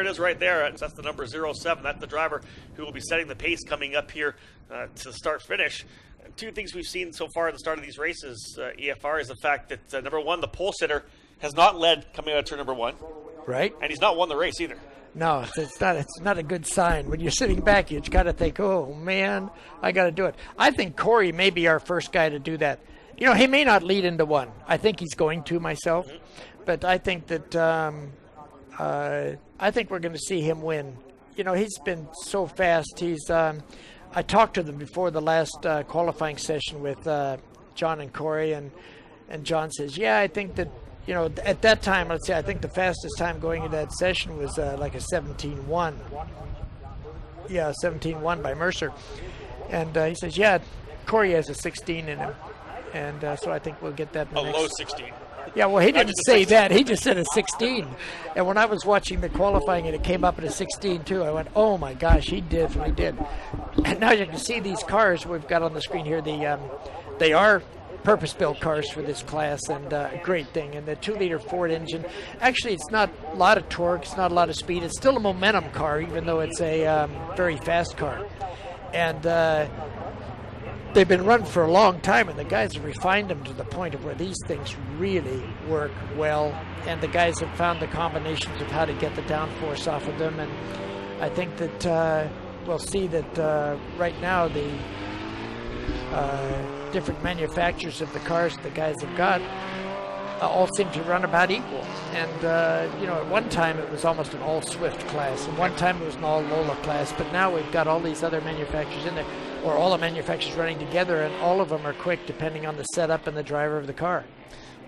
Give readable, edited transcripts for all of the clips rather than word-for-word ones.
is right there. That's the number 07. That's the driver who will be setting the pace coming up here to start-finish. Two things we've seen so far at the start of these races, EFR, is the fact that, number one, the pole sitter has not led coming out of turn number one. Right. And he's not won the race either. No, it's not a good sign. When you're sitting back, you got to think, oh, man, I got to do it. I think Corey may be our first guy to do that. You know, he may not lead into one. I think he's going to myself. Mm-hmm. But I think that I think we're going to see him win. You know, he's been so fast. I talked to them before the last qualifying session with John and Corey, and John says, yeah, I think that, you know, at that time, let's say, I think the fastest time going into that session was like a 17:1. Yeah, 17:1 by Mercer. And he says, yeah, Corey has a 16 in him. And so I think we'll get that in the next. Low 16. Yeah, well, he didn't say that. He just said a 16. And when I was watching the qualifying and it came up at a 16 too, I went, oh my gosh, he definitely did. And now you can see these cars we've got on the screen here. They are purpose-built cars for this class, and a great thing. And the 2-liter Ford engine, actually, it's not a lot of torque, it's not a lot of speed. It's still a momentum car, even though it's a very fast car. And they've been run for a long time, and the guys have refined them to the point of where these things really work well. And the guys have found the combinations of how to get the downforce off of them. And I think that we'll see that right now the different manufacturers of the cars that the guys have got all seem to run about equal. And, you know, at one time it was almost an all-Swift class, and one time it was an all-Lola class, but now we've got all these other manufacturers in there, or all the manufacturers running together, and all of them are quick depending on the setup and the driver of the car.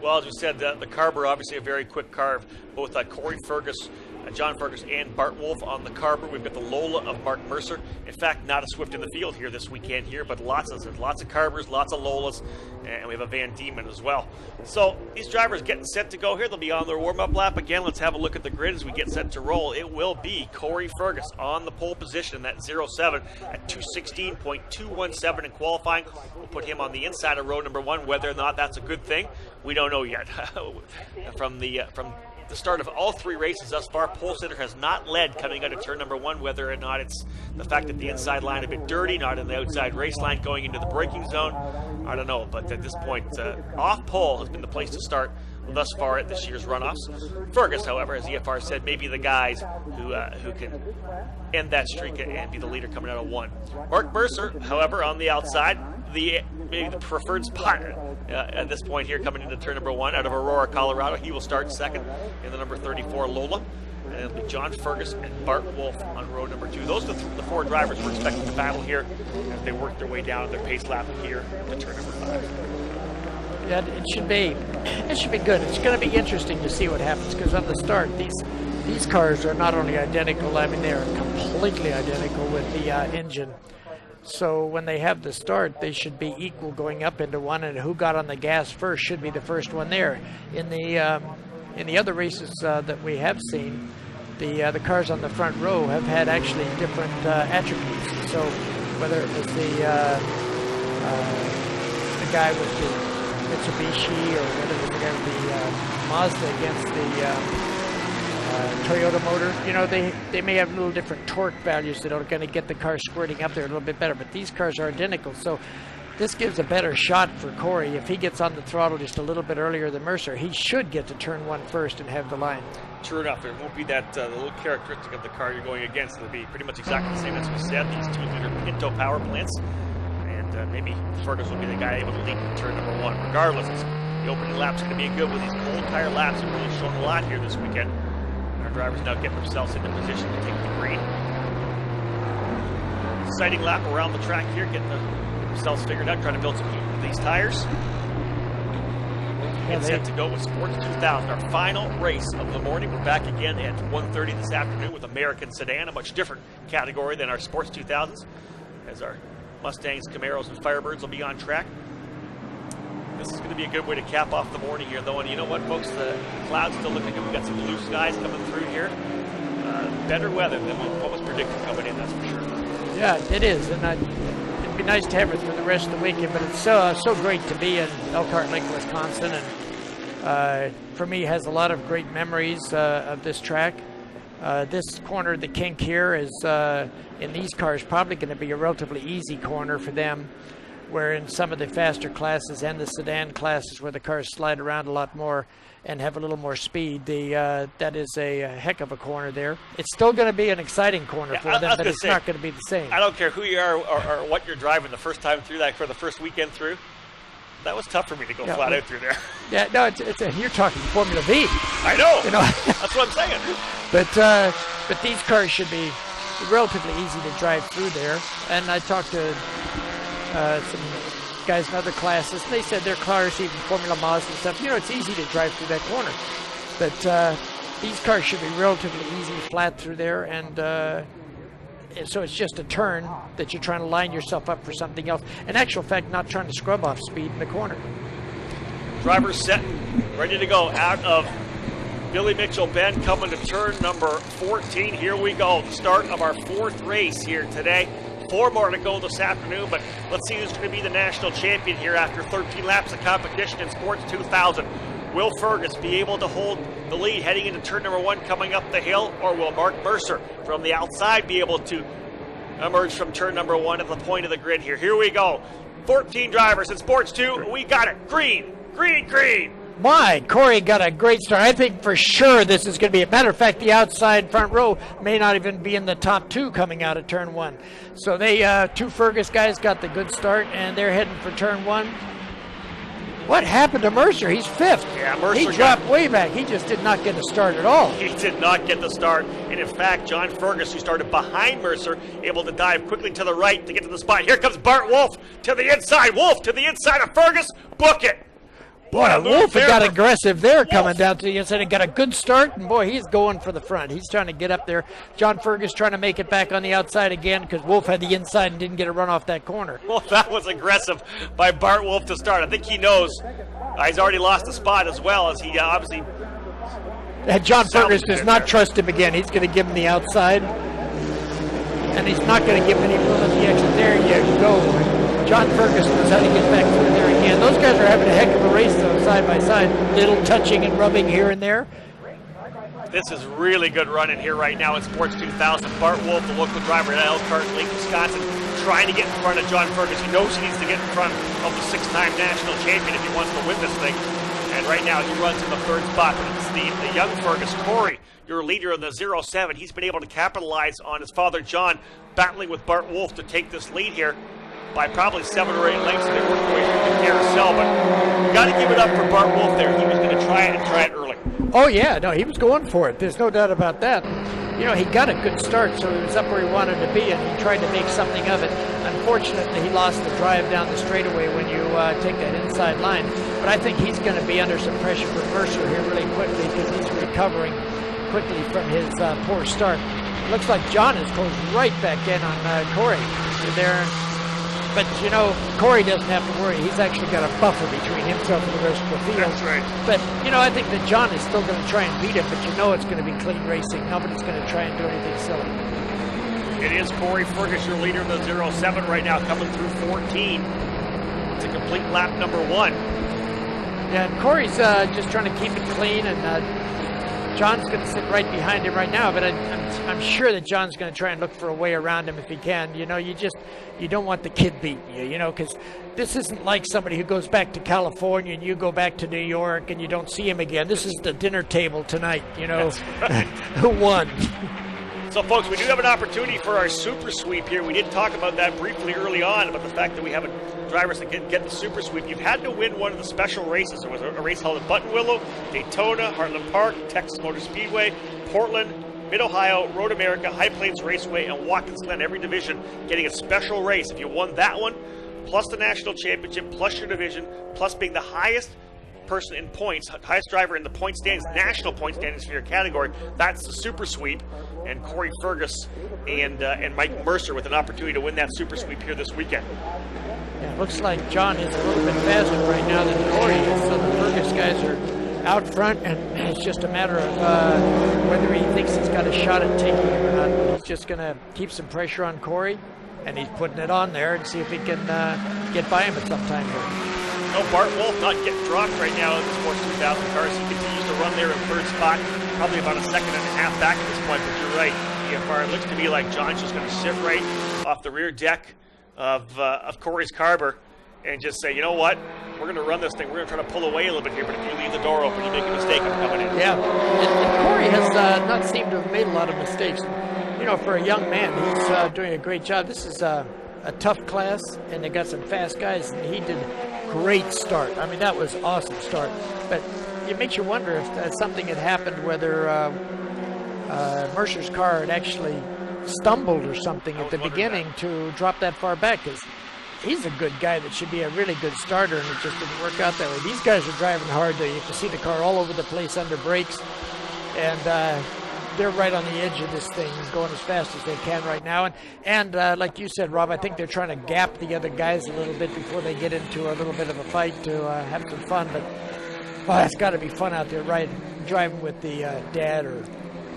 Well, as you said, the Carver, obviously a very quick car. Both Corey Fergus, John Fergus, and Bart Wolf on the Carver. We've got the Lola of Mark Mercer. In fact, not a Swift in the field here this weekend here, but lots of Carvers, lots of Lolas, and we have a Van Diemen as well. So these drivers getting set to go here. They'll be on their warm-up lap again. Let's have a look at the grid as we get set to roll. It will be Corey Fergus on the pole position in that 07 at 216.217 in qualifying. We'll put him on the inside of row number one. Whether or not that's a good thing, we don't know yet. From the start of all three races thus far, pole sitter has not led coming out of turn number one. Whether or not it's the fact that the inside line a bit dirty, not in the outside race line going into the braking zone, I don't know. But at this point, off pole has been the place to start thus far at this year's runoffs. Fergus, however, as EFR said, may be the guys who can end that streak and be the leader coming out of one. Mark Mercer, however, on the outside, maybe the preferred spot at this point here coming into turn number one out of Aurora, Colorado. He will start second in the number 34 Lola. And it'll be John Fergus and Bart Wolf on row number two. Those are the four drivers we're expecting to battle here as they work their way down their pace lap here to turn number five. Yeah, it should be good. It's going to be interesting to see what happens, because on the start, these cars are not only identical, I mean, they are completely identical with the engine. So when they have the start, they should be equal going up into one, and who got on the gas first should be the first one there. In the other races that we have seen, the cars on the front row have had actually different attributes. So whether it was the guy with the Mitsubishi, or whether it was the guy with the Mazda against the Toyota motor, you know, they may have little different torque values that are going to get the car squirting up there a little bit better, but these cars are identical. So this gives a better shot for Corey. If he gets on the throttle just a little bit earlier than Mercer, he should get to turn one first and have the line. True enough, it won't be that the little characteristic of the car you're going against. It'll be pretty much exactly the same as we said, these 2-liter Pinto power plants. And maybe Fergus will be the guy able to lead in turn number one. Regardless, the opening lap's going to be good with these cold tire laps. Have really shown a lot here this weekend. And our drivers now get themselves into position to take the green. Exciting lap around the track here, getting themselves figured out, trying to build some heat with these tires. And set to go with Sports 2000, our final race of the morning. We're back again at 1:30 this afternoon with American Sedan, a much different category than our Sports 2000s, as our Mustangs, Camaros, and Firebirds will be on track. This is going to be a good way to cap off the morning here, though. And you know what, folks? The clouds still looking good. We've got some blue skies coming through here. Better weather than what was predicted coming in, that's for sure. Yeah, it is. And it'd be nice to have it for the rest of the weekend, but it's so great to be in Elkhart Lake, Wisconsin. And for me, has a lot of great memories of this track. This corner, the kink here, is in these cars probably going to be a relatively easy corner for them, where in some of the faster classes and the sedan classes where the cars slide around a lot more and have a little more speed, that is a heck of a corner there. It's still going to be an exciting corner for them, but it's not going to be the same. I don't care who you are or what you're driving the first time through that, for the first weekend through. That was tough for me to go flat out through there. Yeah, no, you're talking Formula V. I know. That's what I'm saying. But these cars should be relatively easy to drive through there. And I talked to some guys in other classes, and they said their cars, even Formula Mazda and stuff, it's easy to drive through that corner. But these cars should be relatively easy, flat through there, and so it's just a turn that you're trying to line yourself up for something else. In actual fact, not trying to scrub off speed in the corner. Drivers set, ready to go out of Billy Mitchell Bend, coming to turn number 14. Here we go, the start of our fourth race here today. 4 more to go this afternoon, but let's see who's going to be the national champion here after 13 laps of competition in Sports 2000. Will Fergus be able to hold the lead heading into turn number 1 coming up the hill, or will Mark Mercer from the outside be able to emerge from turn number 1 at the point of the grid here? Here we go. 14 drivers in Sports 2. We got it. Green, green, green. My, Corey got a great start. I think for sure this is going to be. A matter of fact, the outside front row may not even be in the top 2 coming out of turn 1. So they, 2 Fergus guys got the good start, and they're heading for turn 1. What happened to Mercer? He's 5th. Yeah, Mercer. He dropped way back. He just did not get a start at all. He did not get the start. And in fact, John Fergus, who started behind Mercer, able to dive quickly to the right to get to the spot. Here comes Bart Wolf to the inside. Wolf to the inside of Fergus. Book it. Boy, Wolf got aggressive there, coming down to the inside and got a good start. And boy, he's going for the front. He's trying to get up there. John Fergus trying to make it back on the outside again because Wolf had the inside and didn't get a run off that corner. Well, that was aggressive by Bart Wolf to start. I think he knows he's already lost a spot as well, as he obviously. John Fergus does not trust him again. He's going to give him the outside. And he's not going to give him any room at the exit. There you go. John Fergus knows how to get back through there again. Those guys are having a heck of a race, though, side by side. Little touching and rubbing here and there. This is really good running here right now in Sports 2000. Bart Wolf, the local driver at Elkhart, Lake, Wisconsin, trying to get in front of John Fergus. He knows he needs to get in front of the 6-time national champion if he wants to win this thing. And right now he runs in the 3rd spot. But it's the young Fergus, Corey, your leader of the 07. He's been able to capitalize on his father, John, battling with Bart Wolf to take this lead here by probably 7 or 8 lengths. They worked their way through the carousel, but you got to give it up for Bart Wolf there. He was going to try it and try it early. Oh, yeah. No, he was going for it. There's no doubt about that. He got a good start, so he was up where he wanted to be, and he tried to make something of it. Unfortunately, he lost the drive down the straightaway when you take that inside line. But I think he's going to be under some pressure from Mercer here really quickly because he's recovering quickly from his poor start. Looks like John is closed right back in on Corey there. But, Corey doesn't have to worry. He's actually got a buffer between himself and the rest of the field. That's right. But, I think that John is still going to try and beat him, but it's going to be clean racing. Nobody's going to try and do anything silly. It is Corey Fergus, your leader of the 07 right now, coming through 14 to complete lap number 1. Yeah, and Corey's just trying to keep it clean, and John's going to sit right behind him right now, but I'm sure that John's going to try and look for a way around him if he can. You don't want the kid beating you, because this isn't like somebody who goes back to California and you go back to New York and you don't see him again. This is the dinner table tonight, who won. So, folks, we do have an opportunity for our super sweep here. We did talk about that briefly early on, about the fact that we have drivers that can get the super sweep. You've had to win one of the special races. There was a race held at Buttonwillow, Daytona, Heartland Park, Texas Motor Speedway, Portland, Mid-Ohio, Road America, High Plains Raceway, and Watkins Glen, every division getting a special race. If you won that one, plus the national championship, plus your division, plus being the highest person in points, highest driver in the point standings, national point standings for your category, that's the super sweep. And Corey Fergus and Mike Mercer with an opportunity to win that super sweep here this weekend. Yeah, looks like John is a little bit faster right now than Corey is, so the Fergus guys are out front, and it's just a matter of whether he thinks he's got a shot at taking it or not. He's just going to keep some pressure on Corey, and he's putting it on there and see if he can get by him at some time here. No, Bart Wolf not getting dropped right now in the Sports 2000 cars. He continues to run there in 3rd spot. probably about a second and a half back at this point, but you're right. EFR, it looks to me like John's just going to sit right off the rear deck of Corey's carber and just say, you know what, we're going to run this thing. We're going to try to pull away a little bit here, but if you leave the door open, you make a mistake, I'm coming in. Yeah, and Corey has not seemed to have made a lot of mistakes. You know, for a young man, he's doing a great job. This is a tough class, and they got some fast guys, and he did great start. I mean, that was awesome start. But it makes you wonder if something had happened, whether Mercer's car had actually stumbled or something at the beginning to drop that far back, because he's a good guy that should be a really good starter, and it just didn't work out that way. These guys are driving hard, though. You can see the car all over the place under brakes, and they're right on the edge of this thing, going as fast as they can right now. And like you said, Rob, I think they're trying to gap the other guys a little bit before they get into a little bit of a fight to have some fun. But, well, it's got to be fun out there, right? Driving with the dad or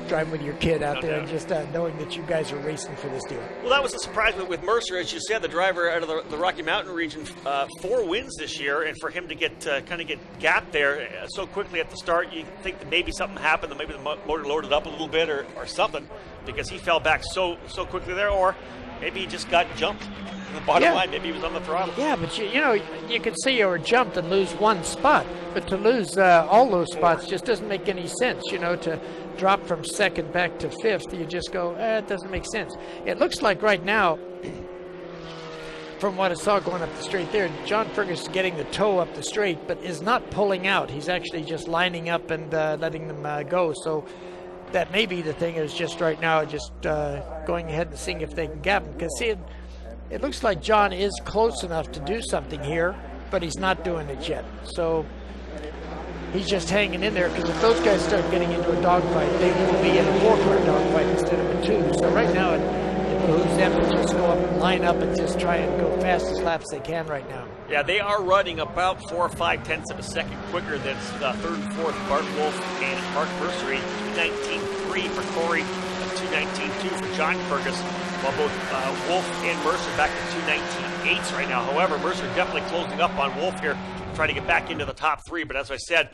driving with your kid out there and just knowing that you guys are racing for this deal. Well, that was a surprise with Mercer, as you said, the driver out of the Rocky Mountain region, 4 wins this year, and for him to get kind of get gapped there so quickly at the start, you think that maybe something happened, that maybe the motor loaded up a little bit or something, because he fell back so quickly there, or maybe he just got jumped. The bottom line, maybe he was on the throttle. Yeah, but you know, you can see you were jumped and lose one spot, but to lose all those spots just doesn't make any sense. You know, to drop from second back to fifth, you just go, it doesn't make sense. It looks like right now, from what I saw going up the straight there, John Fergus is getting the toe up the straight, but is not pulling out. He's actually just lining up and letting them go. So that may be the thing, is just right now, just going ahead and seeing if they can gap him. Because see, it looks like John is close enough to do something here, but he's not doing it yet. So he's just hanging in there, because if those guys start getting into a dogfight, they will be in a 4-car dogfight instead of a 2. So right now, it behooves them to just go up and line up and just try and go fastest laps they can right now. Yeah, they are running about 4 or 5 tenths of a second quicker than third and fourth Bart Wolf and Mark Mercer. 2:19.3 for Corey, and 2:19.2 for John Fergus, while both Wolf and Mercer back to 2:19.8s right now. However, Mercer definitely closing up on Wolf here, trying to get back into the top 3. But as I said,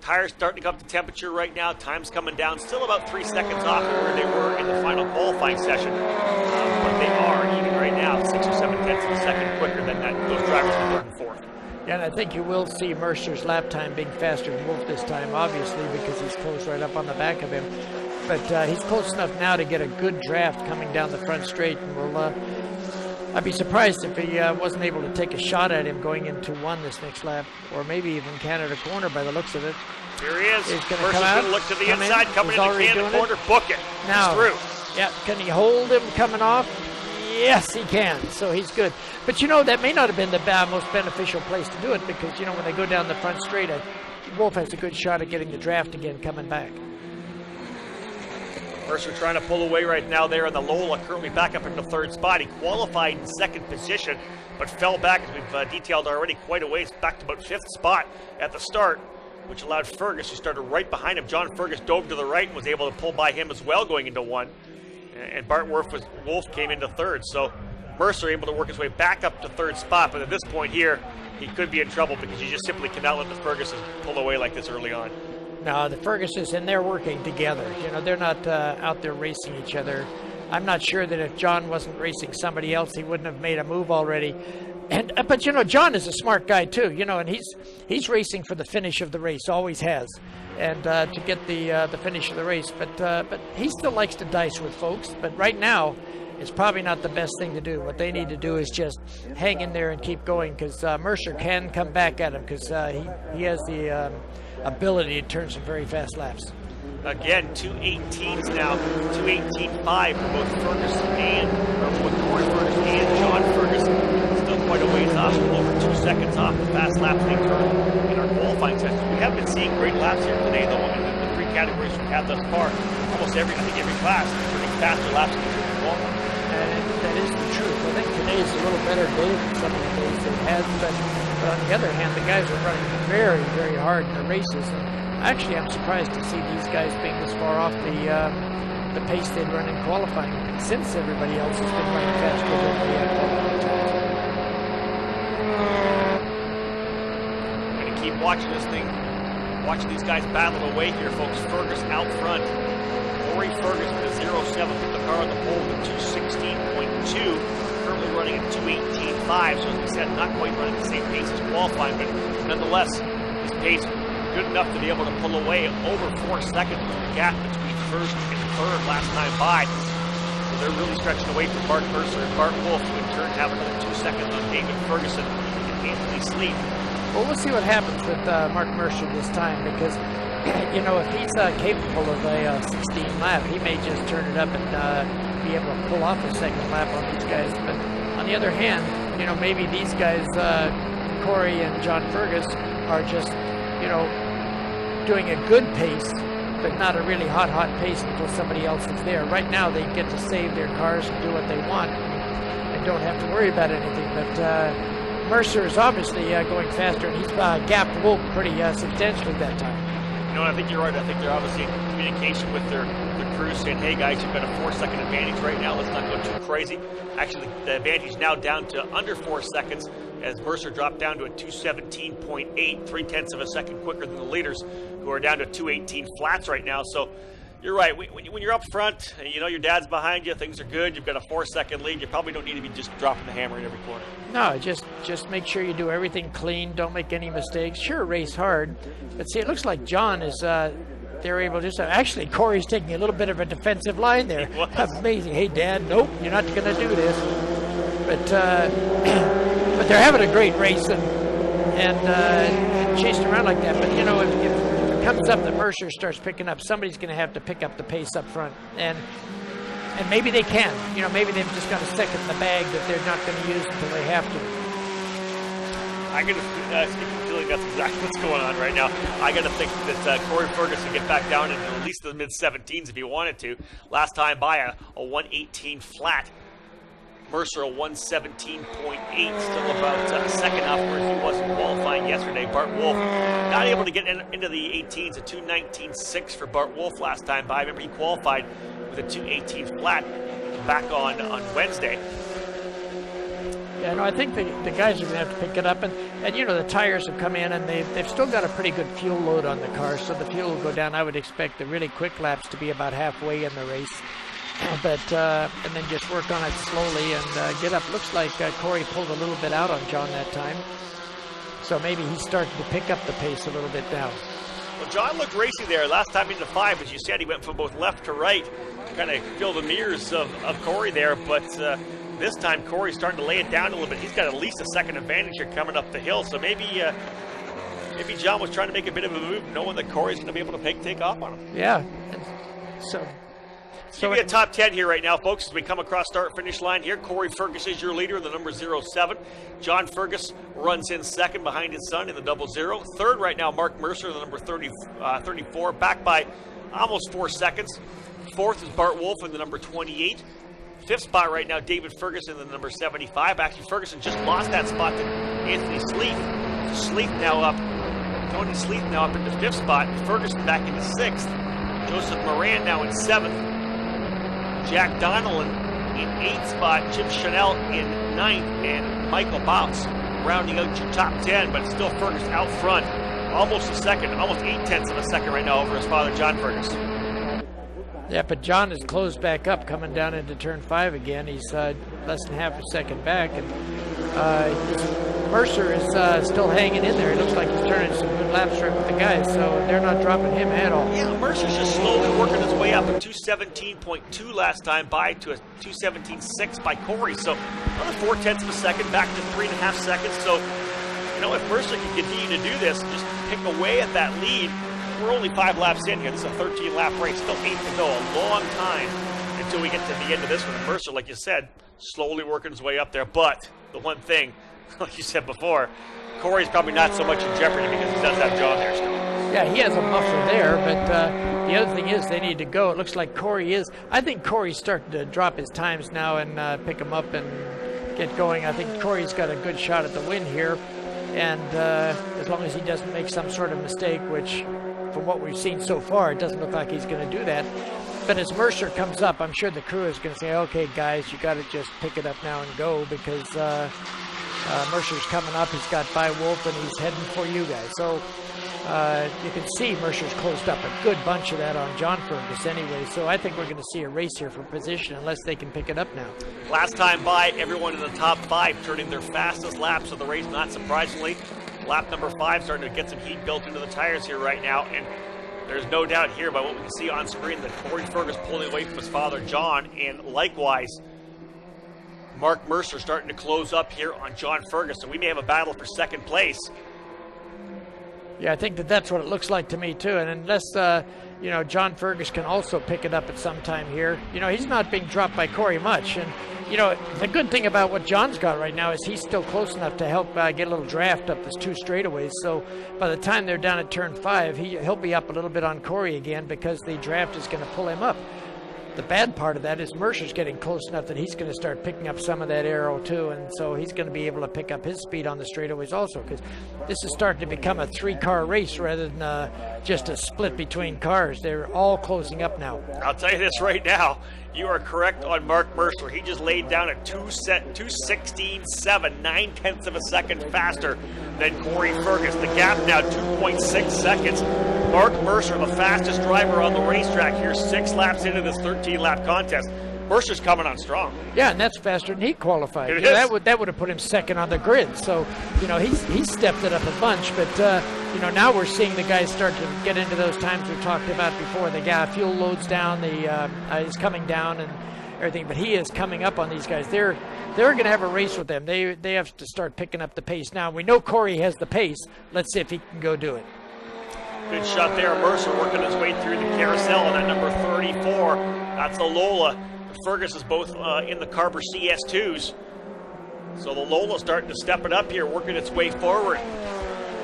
tires starting to go up to temperature right now. Time's coming down. Still about 3 seconds off of where they were in the final qualifying session. But they are, even right now, 6 or 7 tenths of a second quicker than those drivers in third and fourth. Yeah, and I think you will see Mercer's lap time being faster than Wolf this time, obviously, because he's close right up on the back of him. But he's close enough now to get a good draft coming down the front straight, and we'll I'd be surprised if he wasn't able to take a shot at him going into 1 this next lap, or maybe even Canada corner by the looks of it. Here he is. He's Mercer's going to look to the inside, coming into Canada corner, book it. Now, he's through. Yeah, can he hold him coming off? Yes, he can, so he's good. But, you know, that may not have been the most beneficial place to do it, because, you know, when they go down the front straight, Wolf has a good shot at getting the draft again coming back. Mercer trying to pull away right now there in the Lola, currently back up into third spot. He qualified in second position, but fell back, as we've detailed already, quite a ways, back to about fifth spot at the start, which allowed Fergus, who started right behind him. John Fergus dove to the right and was able to pull by him as well going into 1. And Bart Wolf came into third. So Mercer able to work his way back up to third spot, but at this point here, he could be in trouble, because you just simply cannot let the Ferguses pull away like this early on. No, the Ferguses, and they're working together. You know, they're not out there racing each other. I'm not sure that if John wasn't racing somebody else, he wouldn't have made a move already. And but you know, John is a smart guy too. You know, and he's racing for the finish of the race, always has, and to get the finish of the race. But he still likes to dice with folks. But right now, it's probably not the best thing to do. What they need to do is just hang in there and keep going, because Mercer can come back at him, because he has the ability to turn some very fast laps. Again, 2:18s now, 2:18.5 for both Fergus both Corey Fergus and John Fergus. Still quite a ways off, a little over 2 seconds off the fast laps they turned in our qualifying sessions. We have been seeing great laps here today, though, in the 3 categories we've had thus far. Almost every class is turning faster laps than the qualifying. And that is the truth. I think today's a little better day than some of the days they've had, but on the other hand, the guys are running very, very hard in the races. And actually, I'm surprised to see these guys being this far off the pace they'd run in qualifying, since everybody else has been running faster than they had qualifying times. I'm going to keep watching this thing Watching these guys battle away here, folks. Fergus out front. Corey Fergus with a 0.7, put the car on the pole with 216.2. Currently running at 218.5, so as we said, not quite running the same pace as qualifying, but nonetheless, his pace good enough to be able to pull away over 4 seconds with the gap between first and third last time by. So they're really stretching away from Mark Mercer and Bart Wolf, who in turn have another 2 seconds on David Ferguson and Anthony Sleep. Well, we'll see what happens with Mark Mercer this time, because you know, if he's capable of a 16 lap, he may just turn it up and be able to pull off a second lap on these guys. But on the other hand, you know, maybe these guys, Corey and John Fergus, are just, you know, doing a good pace, but not a really hot pace until somebody else is there. Right now, they get to save their cars and do what they want and don't have to worry about anything. But Mercer is obviously going faster, and he's gapped Wolf pretty substantially that time. You know, I think you're right. I think they're obviously in communication with their crews saying, hey guys, you've got a 4 second advantage right now. Let's not go too crazy. Actually, the advantage now down to under 4 seconds as Mercer dropped down to a 217.8, 0.3 of a second quicker than the leaders, who are down to 218 flats right now. So you're right. When you're up front, you know your dad's behind you, things are good, you've got a 4 second lead, you probably don't need to be just dropping the hammer in every corner. No, just make sure you do everything clean. Don't make any mistakes. Sure, race hard. But see, it looks like John is, they're able to do something. Actually, Corey's taking a little bit of a defensive line there. Amazing. Hey, Dad, nope, you're not going to do this. But they're having a great race and chasing around like that. But, you know, if it comes up that Mercer starts picking up, somebody's going to have to pick up the pace up front. And maybe they can. You know, maybe they've just got a second in the bag that they're not going to use until they have to. I got a feeling that's exactly what's going on right now. I got to think that Corey Ferguson can get back down into at least the mid-17s if he wanted to. Last time by a 118 flat. Mercer a 117.8, still about a second off where he was in qualifying yesterday. Bart Wolf not able to get into the 18s, a 219.6 for Bart Wolf last time by. I remember he qualified with a 218 flat back on Wednesday. Yeah, no, I think the guys are going to have to pick it up. And you know, the tires have come in, and they've still got a pretty good fuel load on the car, so the fuel will go down. I would expect the really quick laps to be about halfway in the race. But and then just work on it slowly and get up. Looks like Corey pulled a little bit out on John that time. So maybe he's starting to pick up the pace a little bit now. Well, John looked racy there. Last time into 5, as you said, he went from both left to right to kind of fill the mirrors of Corey there. But this time, Corey's starting to lay it down a little bit. He's got at least a second advantage here coming up the hill. So maybe John was trying to make a bit of a move, knowing that Corey's going to be able to take off on him. Yeah. So give me a top 10 here right now, folks, as we come across start-finish line here. Corey Fergus is your leader in the number 07. John Fergus runs in second behind his son in the 00. Third right now, Mark Mercer in the number 34, back by almost 4 seconds. Fourth is Bart Wolf in the number 28. Fifth spot right now, David Ferguson in the number 75. Actually, Ferguson just lost that spot to Anthony Sleeth. Tony Sleeth now up into fifth spot. Ferguson back into sixth. Joseph Moran now in seventh. Jack Donnellan in 8th spot, Jim Chanel in 9th, and Michael Boutz rounding out your top 10, but still Fergus out front. Almost a second, almost 0.8 of a second right now over his father, John Fergus. Yeah, but John is closed back up, coming down into turn 5 again. He's less than half a second back, and Mercer is still hanging in there. It looks like he's turning some good laps right with the guys, so they're not dropping him at all. Yeah, Mercer's just slowly working his way up, a 217.2 last time by to a 217.6 by Corey. So another 0.4 of a second, back to 3.5 seconds. So, you know, if Mercer can continue to do this, just pick away at that lead. We're only 5 laps in here. This is a 13-lap race, still 8 to go. A long time until we get to the end of this one. And Mercer, like you said, slowly working his way up there. But the one thing, like you said before, Corey's probably not so much in jeopardy because he does have John there still. Yeah, he has a muffler there, but the other thing is they need to go. It looks like Corey is. I think Corey's starting to drop his times now and pick him up and get going. I think Corey's got a good shot at the win here. And as long as he doesn't make some sort of mistake, which from what we've seen so far, it doesn't look like he's going to do that. But as Mercer comes up, I'm sure the crew is going to say, okay, guys, you got to just pick it up now and go because Mercer's coming up. He's got by Wolf, and he's heading for you guys. So You can see Mercer's closed up a good bunch of that on John Fergus anyway, so I think we're going to see a race here for position unless they can pick it up now. Last time by, everyone in the top 5 turning their fastest laps of the race, not surprisingly. Lap number 5 starting to get some heat built into the tires here right now, and there's no doubt here by what we can see on screen that Corey Fergus pulling away from his father John, and likewise Mark Mercer starting to close up here on John Fergus, so we may have a battle for second place. Yeah, I think that's what it looks like to me too. And unless John Fergus can also pick it up at some time here, he's not being dropped by Corey much. And the good thing about what John's got right now is he's still close enough to help get a little draft up this 2 straightaways. So by the time they're down at turn 5, he'll be up a little bit on Corey again because the draft is going to pull him up. The bad part of that is Mercer's getting close enough that he's going to start picking up some of that aero too, and so he's going to be able to pick up his speed on the straightaways also, because this is starting to become a 3-car race rather than just a split between cars. They're all closing up now. I'll tell you this right now. You are correct on Mark Mercer. He just laid down at 2:16.7, 9/10 of a second faster than Corey Fergus. The gap now 2.6 seconds. Mark Mercer, the fastest driver on the racetrack here, 6 laps into this 13-lap contest. Mercer's coming on strong. Yeah, and that's faster than he qualified. It is. That would have put him second on the grid. So, he's stepped it up a bunch. But, now we're seeing the guys start to get into those times we talked about before. The fuel loads down, is coming down and everything. But he is coming up on these guys. They're going to have a race with them. They have to start picking up the pace. Now, we know Corey has the pace. Let's see if he can go do it. Good shot there. Mercer working his way through the carousel on that number 34. That's the Lola. Fergus is both in the Carber CS2s. So the Lola starting to step it up here, working its way forward.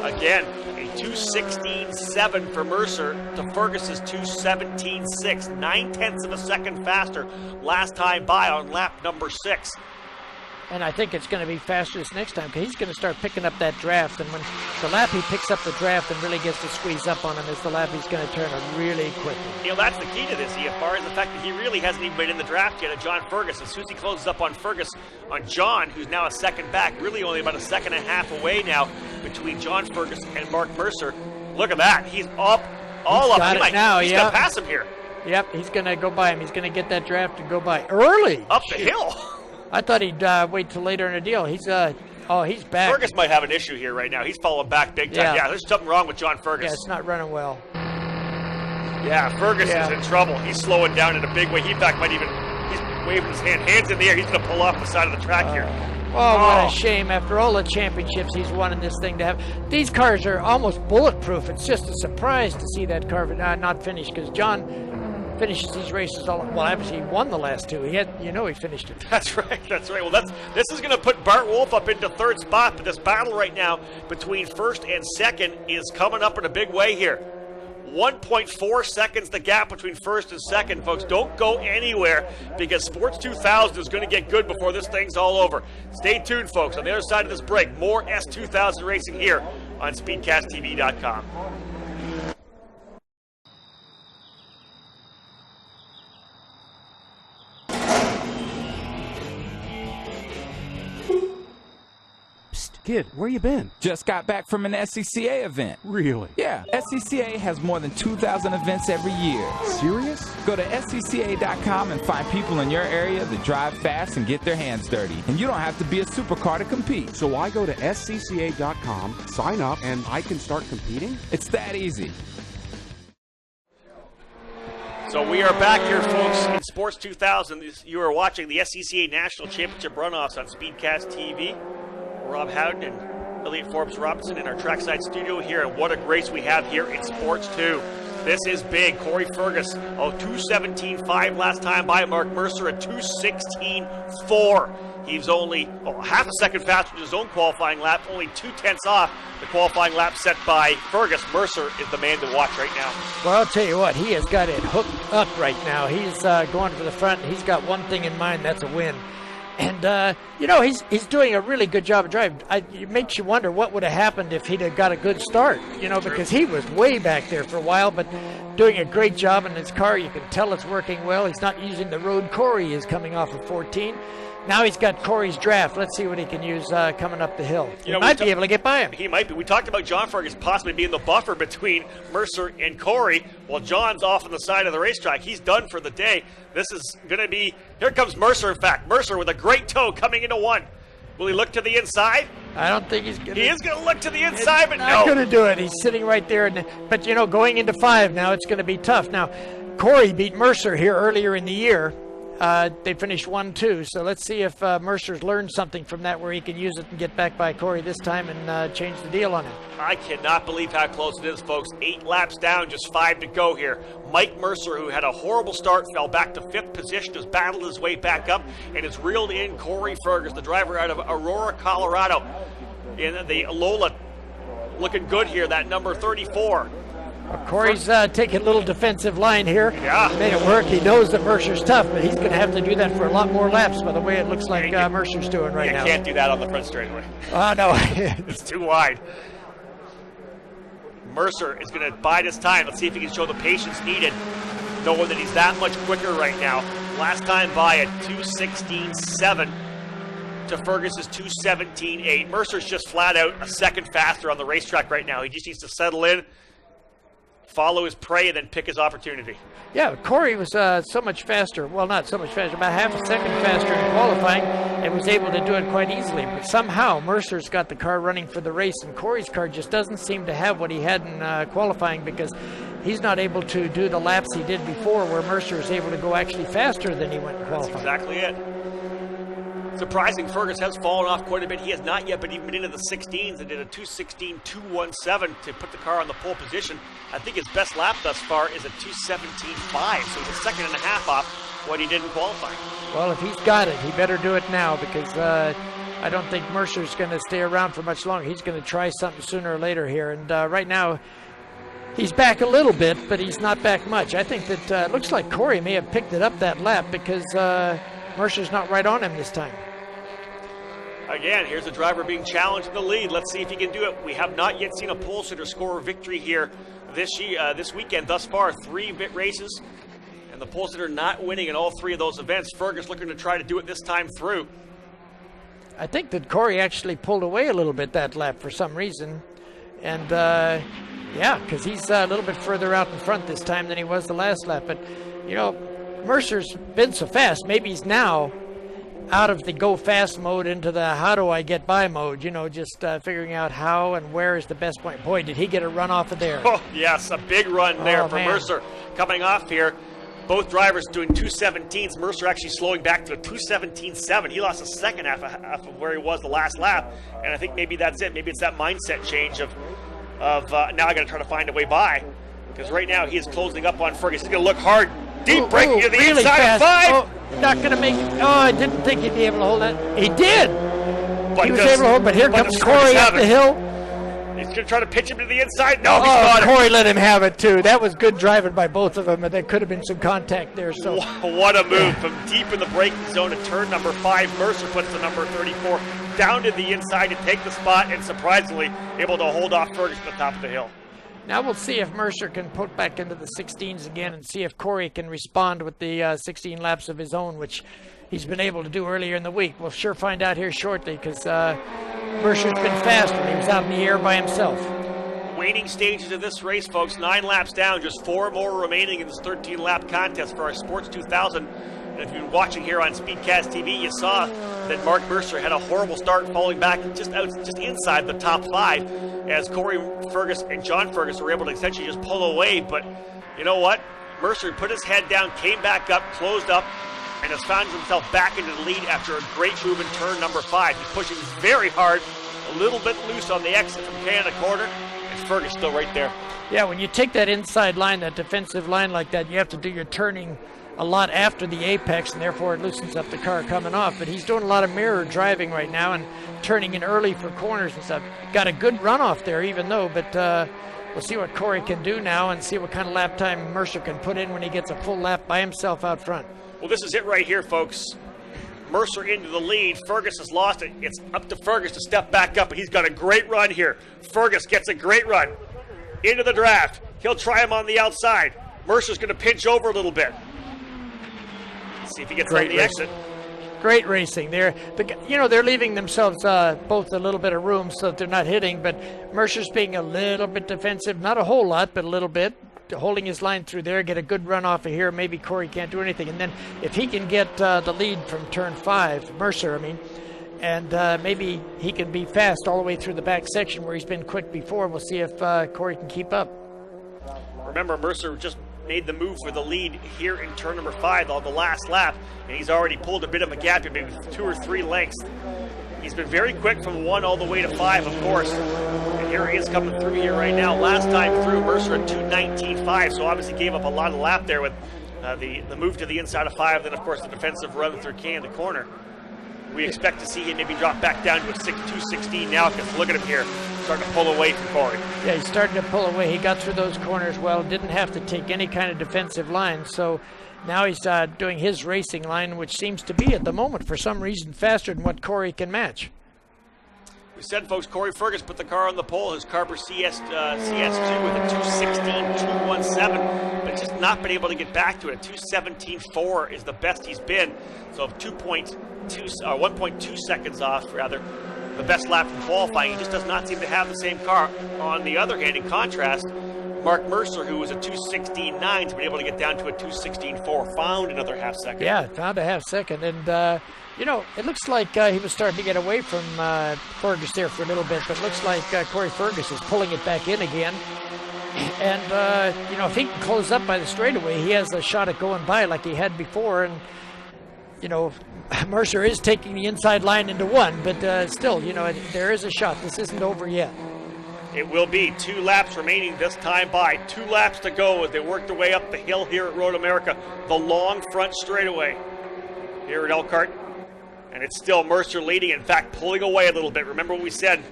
Again, a 2:16.7 for Mercer to Fergus's 2:17.6. 9/10 of a second faster last time by on lap number 6. And I think it's going to be faster this next time because he's going to start picking up that draft. And when the lap he picks up the draft and really gets to squeeze up on him is the lap he's going to turn really quickly. That's the key to this, EFR, is the fact that he really hasn't even been in the draft yet at John Fergus. As soon as he closes up on Fergus, on John, who's now a second back, really only about a second and a half away now between John Fergus and Mark Mercer. Look at that. He's up, all up. Got it now, he's going to pass him here. Yep, he's going to go by him. He's going to get that draft and go by early. Up the hill. I thought he'd wait till later in the deal. He's back. Fergus might have an issue here right now. He's falling back big time. Yeah, there's something wrong with John Fergus. Yeah, it's not running well. Yeah, Fergus is in trouble. He's slowing down in a big way. He, in fact, he's waving his hands in the air. He's going to pull off the side of the track here. What a shame. After all the championships he's won in this thing to have. These cars are almost bulletproof. It's just a surprise to see that car not finished because John finishes these races obviously he won the last 2. He finished it. That's right. Well, this is going to put Bart Wolf up into 3rd spot, but this battle right now between 1st and 2nd is coming up in a big way here. 1.4 seconds the gap between 1st and 2nd, folks. Don't go anywhere because Sports 2000 is going to get good before this thing's all over. Stay tuned, folks. On the other side of this break, more S2000 racing here on SpeedcastTV.com. Kid, where you been? Just got back from an SCCA event. Really? Yeah, SCCA has more than 2,000 events every year. Serious? Go to SCCA.com and find people in your area that drive fast and get their hands dirty. And you don't have to be a supercar to compete. So I go to SCCA.com, sign up, and I can start competing? It's that easy. So we are back here, folks, in Sports 2000. You are watching the SCCA National Championship Runoffs on Speedcast TV. Rob Howden and Elliot Forbes Robinson in our trackside studio here, and what a race we have here in Sports 2. This is big. Corey Fergus, 2:17.5 last time by. Mark Mercer at 2:16.4. He's only half a second faster than his own qualifying lap, only 2/10 off the qualifying lap set by Fergus. Mercer is the man to watch right now. Well, I'll tell you what, he has got it hooked up right now. He's going for the front, and he's got one thing in mind, that's a win. And, he's doing a really good job of driving. It makes you wonder what would have happened if he'd have got a good start, because he was way back there for a while, but doing a great job in his car. You can tell it's working well. He's not using the road Corey is coming off of 14. Now he's got Corey's draft. Let's see what he can use coming up the hill. He You know, might be able to get by him. He might be. We talked about John Fergus possibly being the buffer between Mercer and Corey. Well, John's off on the side of the racetrack. He's done for the day. This is going to be, here comes Mercer, in fact. Mercer with a great toe coming into one. Will he look to the inside? I don't think he's going to. He is going to look to the inside, but Not no. going to do it. He's sitting right there. But, going into 5 now, it's going to be tough. Now, Corey beat Mercer here earlier in the year. They finished 1-2, so let's see if Mercer's learned something from that where he can use it and get back by Corey this time and change the deal on him. I cannot believe how close it is, folks. 8 laps down, just 5 to go here. Mike Mercer, who had a horrible start, fell back to 5th position, has battled his way back up, and has reeled in Corey Fergus, the driver out of Aurora, Colorado. In the Lola, looking good here, that number 34. Corey's taking a little defensive line here. Yeah. Made it work. He knows that Mercer's tough, but he's going to have to do that for a lot more laps by the way it looks like Mercer's doing right now. You can't do that on the front straightaway. Oh, no. It's too wide. Mercer is going to bide his time. Let's see if he can show the patience needed, knowing that he's that much quicker right now. Last time by at 2:16.7 to Fergus's 2:17.8. Mercer's just flat out a second faster on the racetrack right now. He just needs to settle in, follow his prey, and then pick his opportunity. Yeah, Corey was so much faster. Well, not so much faster, about half a second faster in qualifying and was able to do it quite easily. But somehow Mercer's got the car running for the race, and Corey's car just doesn't seem to have what he had in qualifying because he's not able to do the laps he did before where Mercer is able to go actually faster than he went in qualifying. That's exactly it. Surprising, Fergus has fallen off quite a bit. He has not yet been into the 16s and did a 2:16.217 to put the car on the pole position. I think his best lap thus far is a 2:17.5, so he's a second and a half off what he did in qualifying. Well, if he's got it, he better do it now because I don't think Mercer's going to stay around for much longer. He's going to try something sooner or later here, and right now he's back a little bit, but he's not back much. I think that it looks like Corey may have picked it up that lap because Mercer's not right on him this time. Again, here's the driver being challenged in the lead. Let's see if he can do it. We have not yet seen a pole sitter score a victory here this weekend thus far. 3 races, and the pole sitter not winning in all 3 of those events. Fergus looking to try to do it this time through. I think that Corey actually pulled away a little bit that lap for some reason. And, yeah, because he's a little bit further out in front this time than he was the last lap. But, Mercer's been so fast. Maybe he's now out of the go fast mode into the how do I get by mode, just figuring out how and where is the best point. Boy, did he get a run off of there. Oh, yes, a big run there for man. Mercer. Coming off here, both drivers doing 2:17s. Mercer actually slowing back to a 2:17.7. He lost a second half of where he was the last lap, and I think maybe that's it. Maybe it's that mindset change of now I got to try to find a way by, because right now he is closing up on Fergus. He's going to look hard. Deep breaking to the really inside fast. of 5. Oh, not going to make it. Oh, I didn't think he'd be able to hold that. He did. But He was able to hold, but here comes Corey up the hill. He's going to try to pitch him to the inside. No, he's Oh, got it. Corey let him have it, too. That was good driving by both of them, and there could have been some contact there. So What a move from deep in the braking zone to turn number 5. Mercer puts the number 34 down to the inside to take the spot, and surprisingly able to hold off Fergus at the top of the hill. now we'll see if Mercer can put back into the 16s again and see if Corey can respond with the 16 laps of his own, which he's been able to do earlier in the week. We'll sure find out here shortly because Mercer's been fast when he was out in the air by himself. Waning stages of this race, folks. 9 laps down, just 4 more remaining in this 13-lap contest for our Sports 2000. And if you've been watching here on Speedcast TV, you saw that Mark Mercer had a horrible start, falling back just inside the top 5, as Corey Fergus and John Fergus were able to essentially just pull away. But you know what? Mercer put his head down, came back up, closed up, and has found himself back into the lead after a great move in turn number 5. He's pushing very hard, a little bit loose on the exit from Canada Corner, and Fergus still right there. Yeah, when you take that inside line, that defensive line like that, you have to do your turning a lot after the apex, and therefore it loosens up the car coming off. But he's doing a lot of mirror driving right now and turning in early for corners and stuff. Got a good runoff there, even though, but we'll see what Corey can do now and see what kind of lap time Mercer can put in when he gets a full lap by himself out front. Well, this is it right here, folks. Mercer into the lead. Fergus has lost it. It's up to Fergus to step back up, and he's got a great run here. Fergus gets a great run into the draft. He'll try him on the outside. Mercer's going to pinch over a little bit. See if he gets on the exit. Great racing. They're leaving themselves both a little bit of room so that they're not hitting, but Mercer's being a little bit defensive, not a whole lot, but a little bit, holding his line through there, get a good run off of here. Maybe Corey can't do anything. And then if he can get the lead from turn 5, Mercer, and maybe he can be fast all the way through the back section where he's been quick before. We'll see if Corey can keep up. Remember, Mercer just made the move for the lead here in turn number 5 on the last lap, and he's already pulled a bit of a gap here, maybe 2 or 3 lengths. He's been very quick from 1 all the way to 5, of course, and here he is coming through here right now. Last time through, Mercer at 2:19.5, so obviously gave up a lot of lap there with the move to the inside of 5, then of course the defensive run through the corner. We expect to see him maybe drop back down to a 2:16 now, because look at him here, starting to pull away from Corey. Yeah, he's starting to pull away. He got through those corners well, didn't have to take any kind of defensive line, so now he's doing his racing line, which seems to be, at the moment, for some reason, faster than what Corey can match. We said, folks, Corey Fergus put the car on the pole, his Carver CS2 with a 2:16.217, but just not been able to get back to it. 2:17.4 is the best he's been, so 1.2 seconds off, rather, the best lap from qualifying. He just does not seem to have the same car. On the other hand, in contrast, Mark Mercer, who was a 2:16.9, has been able to get down to a 2:16.4, found another half second. Yeah, found a half second, and it looks like he was starting to get away from Fergus there for a little bit, but it looks like Corey Fergus is pulling it back in again. And, if he can close up by the straightaway, he has a shot at going by like he had before. And, Mercer is taking the inside line into 1, but still, there is a shot. This isn't over yet. It will be 2 laps remaining this time by. 2 laps to go as they work their way up the hill here at Road America. The long front straightaway here at Elkhart. And it's still Mercer leading, in fact, pulling away a little bit. Remember what we said?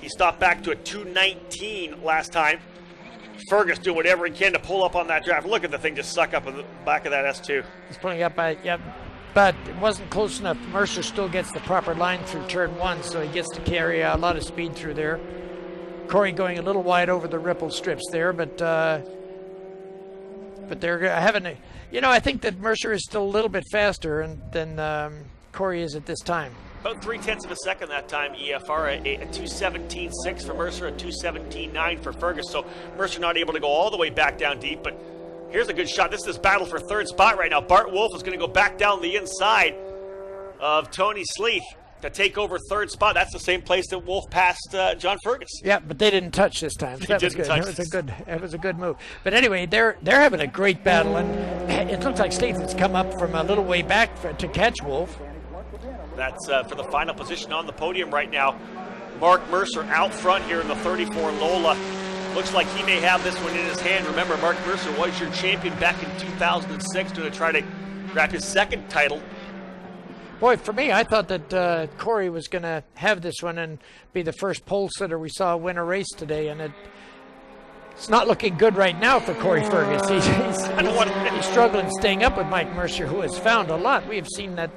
He stopped back to a 2:19 last time. Fergus doing whatever he can to pull up on that draft. Look at the thing just suck up in the back of that S2. He's pulling up by, but it wasn't close enough. Mercer still gets the proper line through turn 1, so he gets to carry a lot of speed through there. Corey going a little wide over the ripple strips there, but they're having a, I think that Mercer is still a little bit faster than Corey is at this time. About 0.3 of a second that time, EFR, a 2:17.6 for Mercer, a 2:17.9 for Fergus. So Mercer not able to go all the way back down deep, but here's a good shot. This is battle for 3rd spot right now. Bart Wolf is going to go back down the inside of Tony Sleeth to take over 3rd spot. That's the same place that Wolf passed John Fergus. Yeah, but they didn't touch this time. So that was good. It was a good move. But anyway, they're having a great battle, and it looks like Sleeth has come up from a little way back to catch Wolf. That's for the final position on the podium right now. Mark Mercer out front here in the 34 Lola. Looks like he may have this one in his hand. Remember, Mark Mercer was your champion back in 2006, going to try to grab his 2nd title. Boy, for me, I thought that Corey was going to have this one and be the first pole sitter we saw win a race today, and it's not looking good right now for Corey Fergus. He's struggling staying up with Mike Mercer, who has found a lot. We have seen that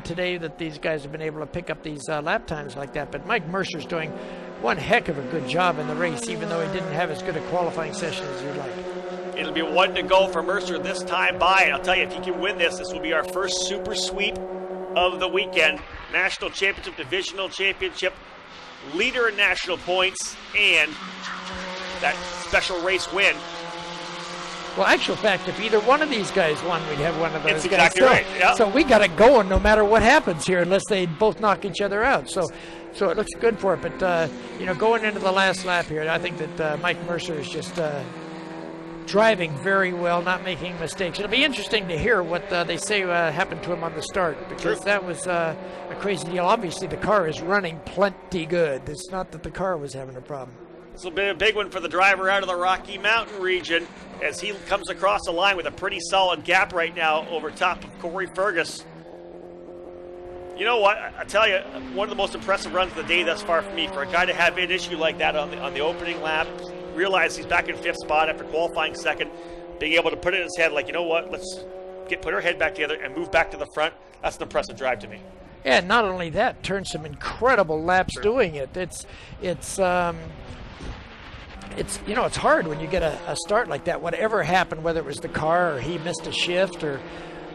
today that these guys have been able to pick up these lap times like that, but Mike Mercer's doing one heck of a good job in the race, even though he didn't have as good a qualifying session as you'd like. It'll be 1 to go for Mercer this time by, and I'll tell you, if he can win this, this will be our first super sweep of the weekend. National Championship, Divisional Championship, leader in national points, and that special race win. Well, actual fact, if either one of these guys won, we'd have one of those guys. Exactly right. Yeah. So we got it going no matter what happens here, unless they both knock each other out. So it looks good for it. But going into the last lap here, I think that Mike Mercer is just driving very well, not making mistakes. It'll be interesting to hear what they say happened to him on the start, because that was a crazy deal. Obviously, the car is running plenty good. It's not that the car was having a problem. This will be a big one for the driver out of the Rocky Mountain region as he comes across the line with a pretty solid gap right now over top of Corey Fergus. You know what? I tell you, one of the most impressive runs of the day thus far for me, for a guy to have an issue like that on the opening lap, realize he's back in 5th spot after qualifying 2nd, being able to put it in his head like, you know what, let's put our head back together and move back to the front. That's an impressive drive to me. Yeah, not only that, turned some incredible laps doing it. It's hard when you get a start like that. Whatever happened, whether it was the car or he missed a shift or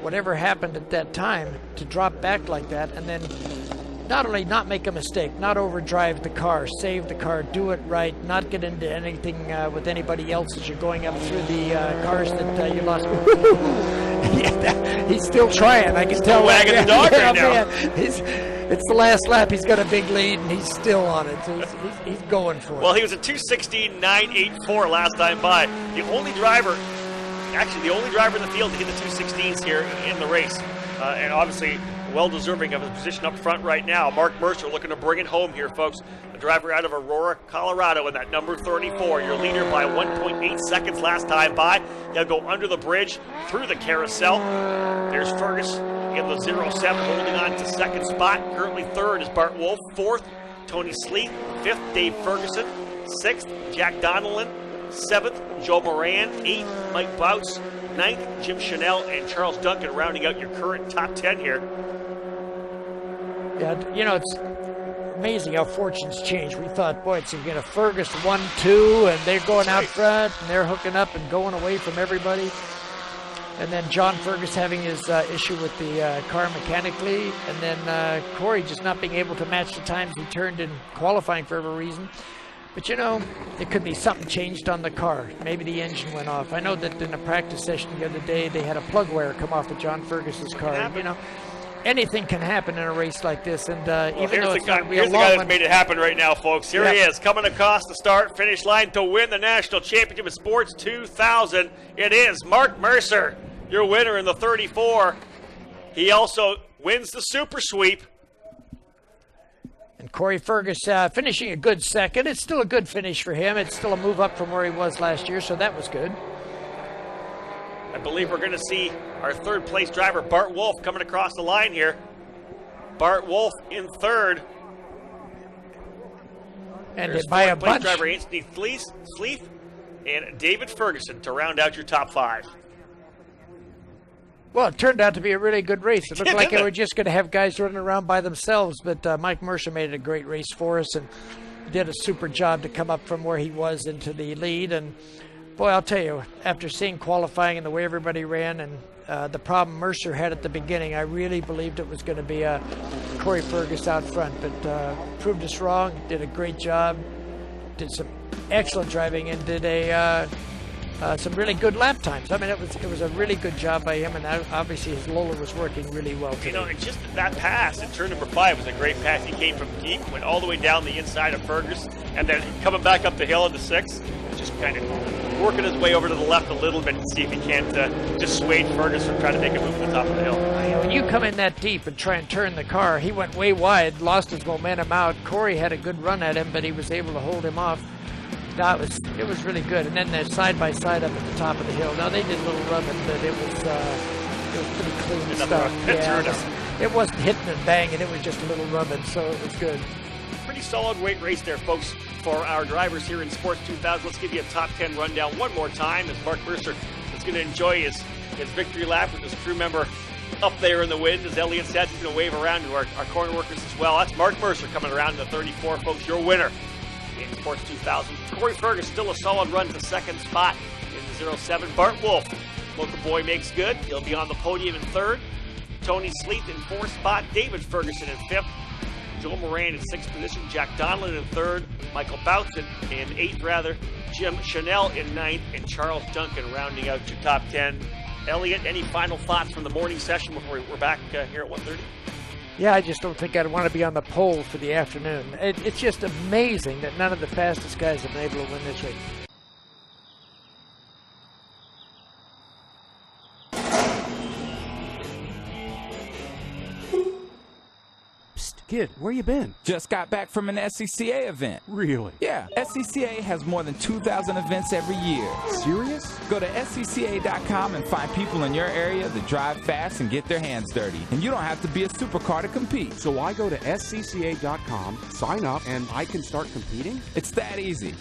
whatever happened at that time to drop back like that, and then not only not make a mistake, not overdrive the car, save the car, do it right, not get into anything with anybody else as you're going up through the cars that you lost. Yeah, he's still trying. I can tell. Wagging the dog right now. Man, it's the last lap. He's got a big lead, and he's still on it. So he's going for it. Well, he was at 2:16.984 last time by. The only driver in the field to hit the 2:16s here in the race, and obviously well-deserving of his position up front right now. Mark Mercer looking to bring it home here, folks. The driver out of Aurora, Colorado in that number 34. Your leader by 1.8 seconds last time by. He'll go under the bridge, through the carousel. There's Fergus in the 07 holding on to second spot. Currently third is Bart Wolf. Fourth, Tony Sleeth. Fifth, Dave Ferguson. Sixth, Jack Donnellan. Seventh, Joe Moran. Eighth, Mike Bouts. Ninth, Jim Chanel and Charles Duncan rounding out your current top 10 here. Yeah, you know, it's amazing how fortunes change. We thought, boy, it's going to Fergus 1-2, and they're going out front, and they're hooking up and going away from everybody. And then John Fergus having his issue with the car mechanically, and then Corey just not being able to match the times he turned in qualifying for every reason. But, you know, it could be something changed on the car. Maybe the engine went off. I know that in a practice session the other day, they had a plug wire come off of John Fergus's car. You know, anything can happen in a race like this. And even though it's going to be a long one. Here's the guy that's made it happen right now, folks. Here he is, coming across the start-finish line to win the National Championship of Sports 2000. It is Mark Mercer, your winner in the 34. He also wins the Super Sweep. And Corey Fergus finishing a good second. It's still a good finish for him. It's still a move up from where he was last year, so that was good. I believe we're going to see our third place driver, Bart Wolf, coming across the line here. Bart Wolf in third. And there's by a fourth place bunch. Driver Anthony Sleeth and David Ferguson to round out your top 5. Well, it turned out to be a really good race. It looked like they were just going to have guys running around by themselves, but Mike Mercer made it a great race for us and did a super job to come up from where he was into the lead. And, boy, I'll tell you, after seeing qualifying and the way everybody ran and the problem Mercer had at the beginning, I really believed it was going to be Corey Fergus out front, but proved us wrong, did a great job, did some excellent driving, and did some really good lap times. I mean, it was a really good job by him, and obviously his Lola was working really well today. You know, and just that pass in turn number 5 was a great pass. He came from deep, went all the way down the inside of Fergus, and then coming back up the hill into 6, just kind of working his way over to the left a little bit to see if he can't dissuade Fergus from trying to make a move to the top of the hill. When you come in that deep and try and turn the car, he went way wide, lost his momentum out. Corey had a good run at him, but he was able to hold him off. It was really good. And then they're side by side up at the top of the hill. Now they did a little rubbing, but it was pretty clean stuff. It wasn't hitting and banging. It was just a little rubbing, so it was good. Pretty solid weight race there, folks, for our drivers here in Sports 2000. Let's give you a top 10 rundown one more time as Mark Mercer is going to enjoy his victory lap with his crew member up there in the wind. As Elliot said, he's going to wave around to our corner workers as well. That's Mark Mercer coming around in the 34, folks, your winner in Sports 2000. Corey Fergus still a solid run to second spot in the 07. Bart Wolf, local boy, makes good. He'll be on the podium in third. Tony Sleeth in fourth spot. David Ferguson in fifth. Joel Moran in sixth position. Jack Donnellan in third. Michael Bouts in eighth, rather. Jim Chanel in ninth. And Charles Duncan rounding out your top 10. Elliot, any final thoughts from the morning session before we're back here at 1:30? Yeah, I just don't think I'd want to be on the pole for the afternoon. It's just amazing that none of the fastest guys have been able to win this race. Psst, kid, where you been? Just got back from an SCCA event. Really? Yeah, SCCA has more than 2,000 events every year. Serious? Go to SCCA.com and find people in your area that drive fast and get their hands dirty. And you don't have to be a supercar to compete. So I go to SCCA.com, sign up, and I can start competing? It's that easy.